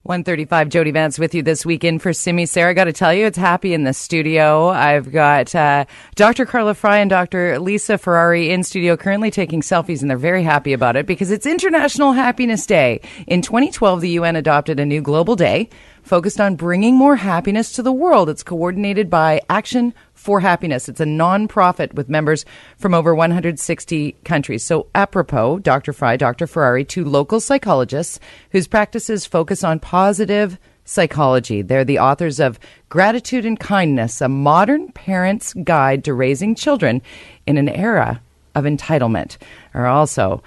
1:35, Jody Vance with you this weekend for Simi Sara. Got to tell you, it's happy in the studio. I've got Dr. Carla Fry and Dr. Lisa Ferrari in studio currently taking selfies, and they're very happy about it because it's International Happiness Day. In 2012, the UN adopted a new global day focused on bringing more happiness to the world. It's coordinated by Action for Happiness. It's a non-profit with members from over 160 countries. So apropos, Dr. Fry, Dr. Ferrari, two local psychologists whose practices focus on positive psychology. They're the authors of Gratitude and Kindness, a modern parent's guide to raising children in an era of entitlement. Or also,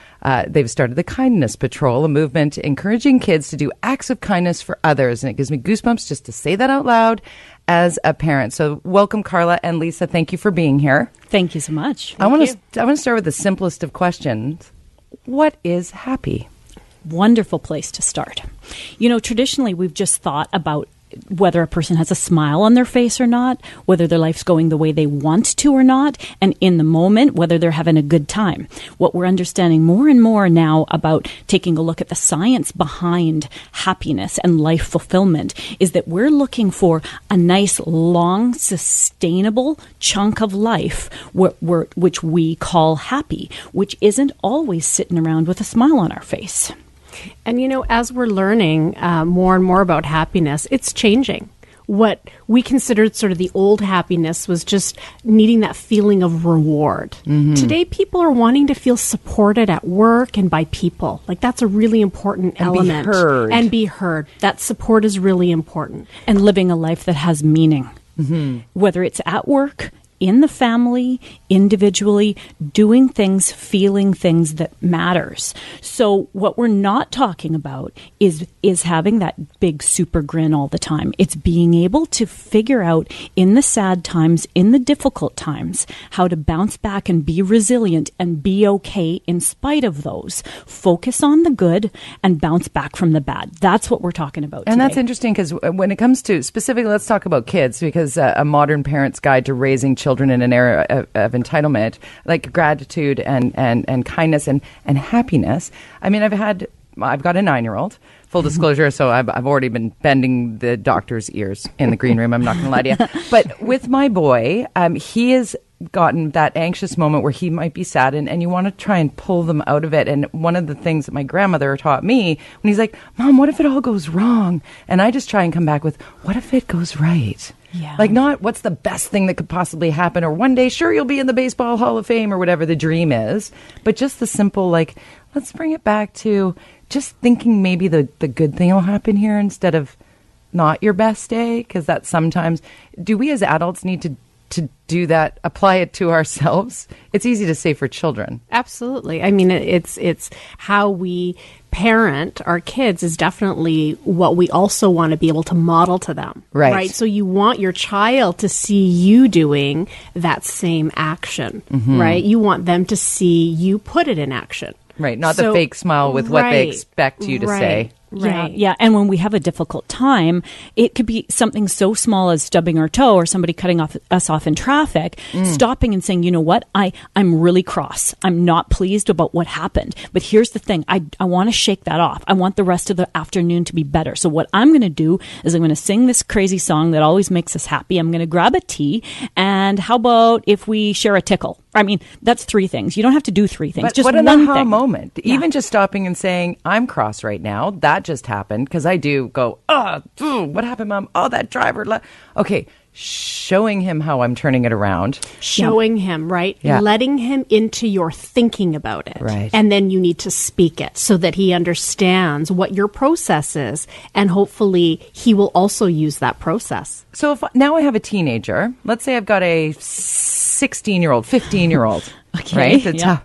they've started the Kindness Patrol, a movement encouraging kids to do acts of kindness for others. And it gives me goosebumps just to say that out loud as a parent. So welcome, Carla and Lisa. Thank you for being here. Thank you so much. I want to start with the simplest of questions. What is happy? Wonderful place to start. You know, traditionally, we've just thought about whether a person has a smile on their face or not, whether their life's going the way they want to or not, and in the moment, whether they're having a good time. What we're understanding more and more now about taking a look at the science behind happiness and life fulfillment is that we're looking for a nice, long, sustainable chunk of life which we call happy, which isn't always sitting around with a smile on our face. And, you know, as we're learning more and more about happiness, it's changing. What we considered sort of the old happiness was just needing that feeling of reward. Mm-hmm. Today, people are wanting to feel supported at work and by people. Like, that's a really important element. Be heard. And be heard. That support is really important. And living a life that has meaning. Mm-hmm. Whether it's at work, in the family, individually, doing things, feeling things that matters. So what we're not talking about is having that big super grin all the time. It's being able to figure out in the sad times, in the difficult times, how to bounce back and be resilient and be okay in spite of those. Focus on the good and bounce back from the bad. That's what we're talking about today. And that's interesting because when it comes to specifically, let's talk about kids, because a modern parent's guide to raising children in an era of entitlement, like gratitude and kindness and happiness. I mean, I've got a 9-year-old, full disclosure, so I've already been bending the doctor's ears in the green room. I'm not going to lie to you. But with my boy, he has gotten that anxious moment where he might be sad and you want to try and pull them out of it. And one of the things that my grandmother taught me when he's like, Mom, what if it all goes wrong? And I just try and come back with, what if it goes right? Yeah. Like, not what's the best thing that could possibly happen, or one day, sure, you'll be in the Baseball Hall of Fame, or whatever the dream is, but just the simple, like, let's bring it back to just thinking maybe the good thing will happen here instead of not your best day, because that sometimes, do we as adults need to do that, apply it to ourselves? It's easy to say for children. Absolutely. I mean, it's how we parent our kids is definitely what we also want to be able to model to them. Right. So you want your child to see you doing that same action, right? You want them to see you put it in action. Right. Not the fake smile with what they expect you to say. Right. Yeah. And when we have a difficult time, it could be something so small as stubbing our toe or somebody cutting us off in traffic, stopping and saying, you know what, I'm really cross. I'm not pleased about what happened. But here's the thing. I want to shake that off. I want the rest of the afternoon to be better. So what I'm going to do is I'm going to sing this crazy song that always makes us happy. I'm going to grab a tea. And how about if we share a tickle? I mean, that's 3 things. You don't have to do 3 things. But just what one an aha thing. moment. Yeah. Even just stopping and saying, I'm cross right now. That just happened. Because I do go, what happened, Mom? Oh, that driver. Okay. Showing him how I'm turning it around. Showing him, right? Yeah. Letting him into your thinking about it. Right. And then you need to speak it so that he understands what your process is. And hopefully he will also use that process. So if now I have a teenager, let's say I've got a 16-year-old, 15-year-old. Okay. Right? Yeah.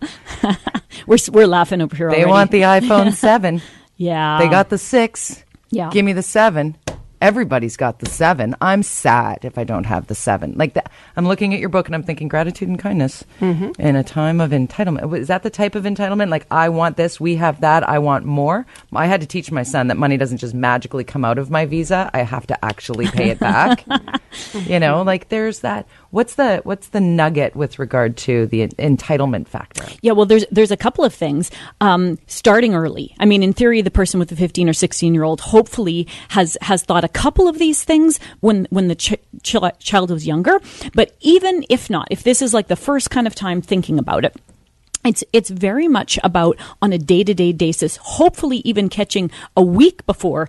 We're laughing over here already. They want the iPhone 7. Yeah. They got the 6. Yeah. Give me the 7. Everybody's got the 7. I'm sad if I don't have the 7. Like that. I'm looking at your book and I'm thinking gratitude and kindness in a time of entitlement. Is that the type of entitlement? Like, I want this, we have that, I want more. I had to teach my son that money doesn't just magically come out of my Visa. I have to actually pay it back. Like there's that. What's the nugget with regard to the entitlement factor? Yeah, well, there's a couple of things. Starting early. I mean, in theory, the person with a 15 or 16-year-old hopefully has thought a couple of these things when the child was younger. But even if not, if this is like the first kind of time thinking about it, it's very much about on a day-to-day basis, hopefully even catching a week before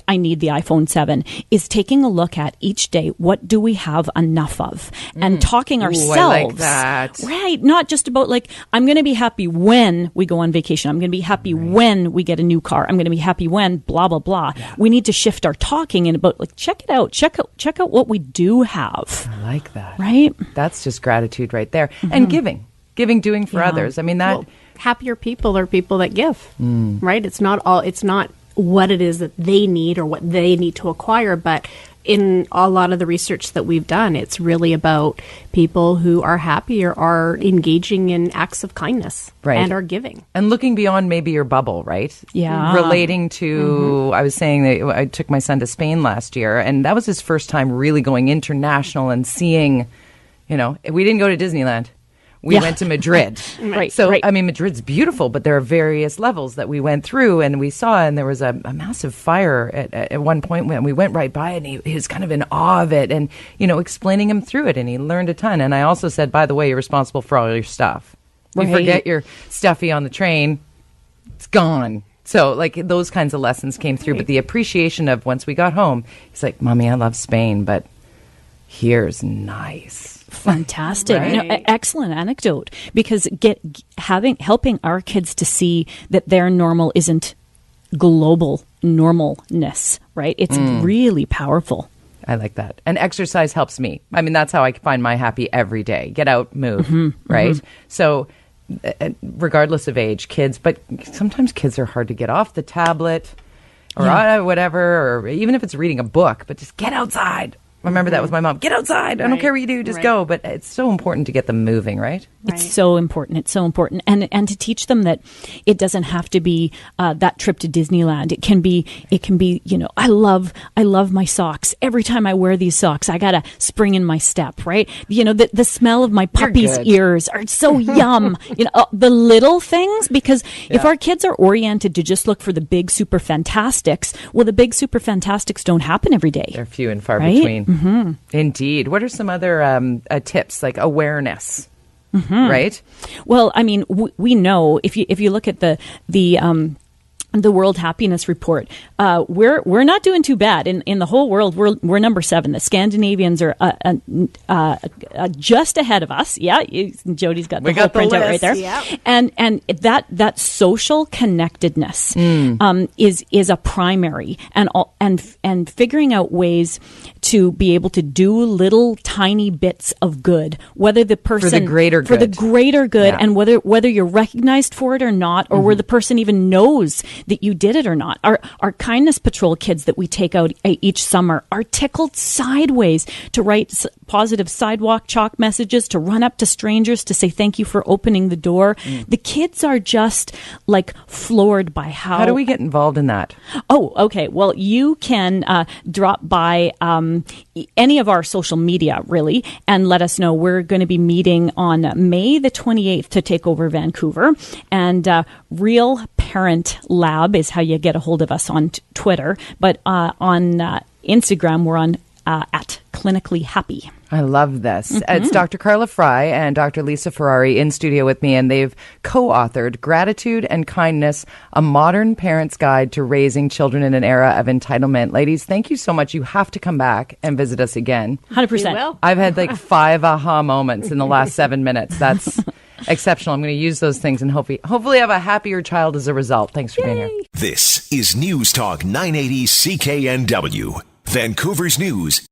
I need the iPhone 7, is taking a look at each day, what do we have enough of? And talking ourselves. I like that. Right. Not just about I'm going to be happy when we go on vacation. I'm going to be happy when we get a new car. I'm going to be happy when blah, blah, blah. Yeah. We need to shift our talking and about check it out. Check out what we do have. I like that. Right. That's just gratitude right there. And giving, doing for others. I mean, happier people are people that give, right? It's not what it is that they need or what they need to acquire, but in a lot of the research that we've done, it's really about people who are happy or are engaging in acts of kindness and are giving. And looking beyond maybe your bubble, right? Yeah. Relating to, I was saying that I took my son to Spain last year, and that was his first time really going international and seeing, we didn't go to Disneyland. We went to Madrid. Right. So, right. I mean, Madrid's beautiful, but there are various levels that we went through and we saw, and there was a massive fire at one point when we went right by it, and he was kind of in awe of it and, explaining him through it, and he learned a ton. And I also said, by the way, you're responsible for all your stuff. You forget your stuffy on the train, it's gone. So, those kinds of lessons came through. But the appreciation of once we got home, he's like, Mommy, I love Spain, but here's nice. Fantastic. Right. Excellent anecdote, because helping our kids to see that their normal isn't global normalness, right? It's really powerful. I like that. And exercise helps me. I mean, that's how I find my happy every day. Get out, move, right? So regardless of age, kids, but sometimes kids are hard to get off the tablet or whatever, or even if it's reading a book, but just get outside. I remember that with my mom. Get outside. I don't care what you do. Just go. But it's so important to get them moving, right? It's so important. It's so important. And to teach them that it doesn't have to be that trip to Disneyland. It can be, I love my socks. Every time I wear these socks, I got a spring in my step, right? The smell of my puppy's ears are so yum. The little things, because if our kids are oriented to just look for the big super fantastics, well, the big super fantastics don't happen every day. They're few and far between. Indeed. What are some other tips, like awareness? Right? Well, I mean, we know if you look at the World Happiness Report, we're not doing too bad in the whole world. We're number 7. The Scandinavians are just ahead of us. Yeah, Jody's got the whole printout right there. Yeah. And that social connectedness is a primary, and figuring out ways to be able to do little tiny bits of good, whether the person for the greater good, and whether you're recognized for it or not, or where the person even knows that you did it or not. Our kindness patrol kids that we take out each summer are tickled sideways to write positive sidewalk chalk messages, to run up to strangers to say thank you for opening the door. The kids are just floored by how do we get involved in that? Oh, okay. Well, you can drop by any of our social media, really, and let us know. We're going to be meeting on May the 28th to take over Vancouver, and Real Parent Lab is how you get a hold of us on Twitter, but on Instagram we're on at Clinically Happy. I love this. It's Dr. Carla Fry and Dr. Lisa Ferrari in studio with me, and they've co-authored Gratitude and Kindness, a modern parent's guide to raising children in an era of entitlement. Ladies, thank you so much. You have to come back and visit us again. 100%. I've had 5 aha moments in the last 7 minutes. That's exceptional. I'm going to use those things and hopefully have a happier child as a result. Thanks for being here. This is News Talk 980 CKNW, Vancouver's News.